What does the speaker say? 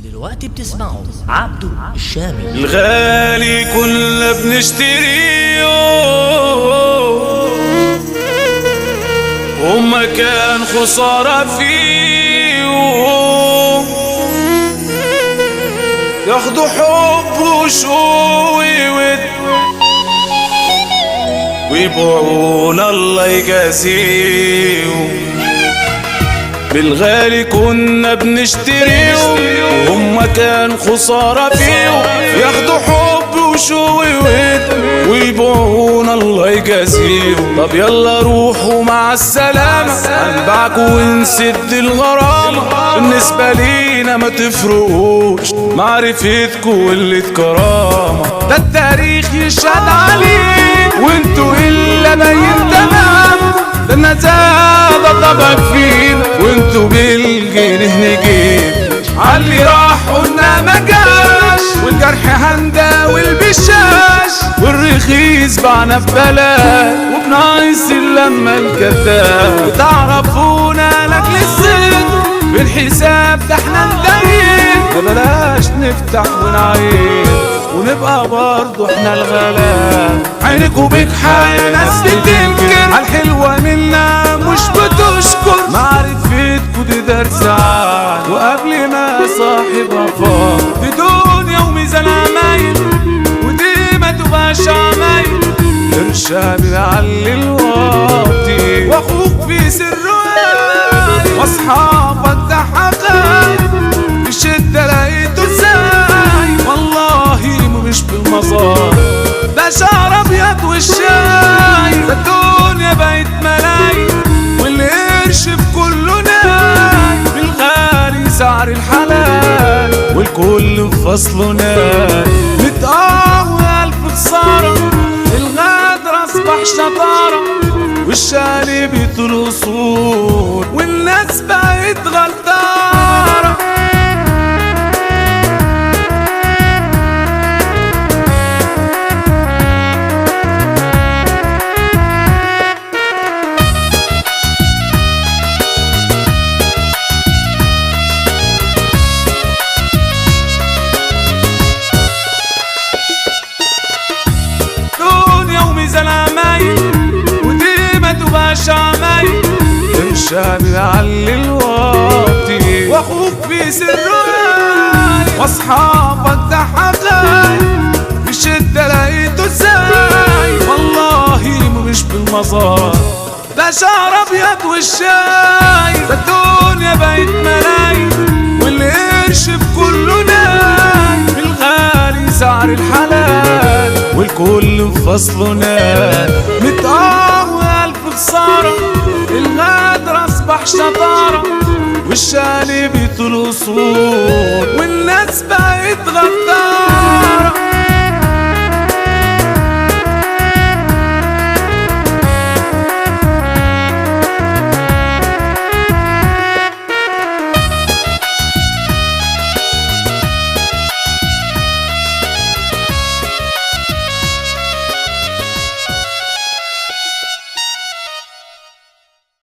دلوقتي بتسمعوا عبدو الشامي. الغالي كنا بنشتريه وما كان خسارة فيه، ياخدوا حب وشوي ود ويبيعونا الله يجازيه. بالغالي كنا بنشتريهم وهم كان خسارة فيهم، ياخدوا حب وشوي ود ويبيعونا الله يجازيهم. طب يلا روحوا مع السلامة، هنبعكوا ونسد الغرامة، بالنسبة لينا ما تفرقوش معرفتكوا واللي كرامة. ده التاريخ يشهد عليه وانتوا إلا باين تمام، ده النزاهة طبعك فينا وانتوا بالجنيه نجيب. عاللي راح قلنا ما جاش، والجرح هندى والبشاش، والرخيص بعنا ببلاش، وبناقص لما الكذاب. تعرفونا لاجل الصدق بالحساب، ده احنا ندين، بلاش نفتح ونعيد ونبقى برضو احنا الغلاب. عينكوا بكحة يا ناس بتنكر عالحلوة منا مش بتشكر، معرفتكوا دي درس عاد وقبل ما صاحبها فاض. دي دنيا وميزان عمايل ودي ما تبقاش عمايل، ارشاد بيعلي الواطي واخوك في سره قايل، واصحابك ده حقايق في الشدة لقيته ازاي. والله مش بالمظاهر، ده شعر ابيض والشاي، ده الدنيا بقت ملايين والقرش في كله ناي. بالغالي سعر الحلال والكل في فصله ناي، متقاوي ألف خسارة، الغدر أصبح شطارة، والشاري بيطول أصول والناس بقت غدارة. ودي ما تبقاش عمايل، ارشاد بيعلي الواطي واخوك في سره قايل، واصحابك ده حقايق في الشدة لقيته ازاي. والله مش بالمظاهر، ده شعر ابيض والشاي، ده الدنيا بقت ملايين والقرش في كله ناي. بالغالي سعر الحلال والكل في فصله ناي، متقاوي ألف خسارة، الغدر أصبح شطارة، والشالي بيطول أصول والناس بقت غدارة.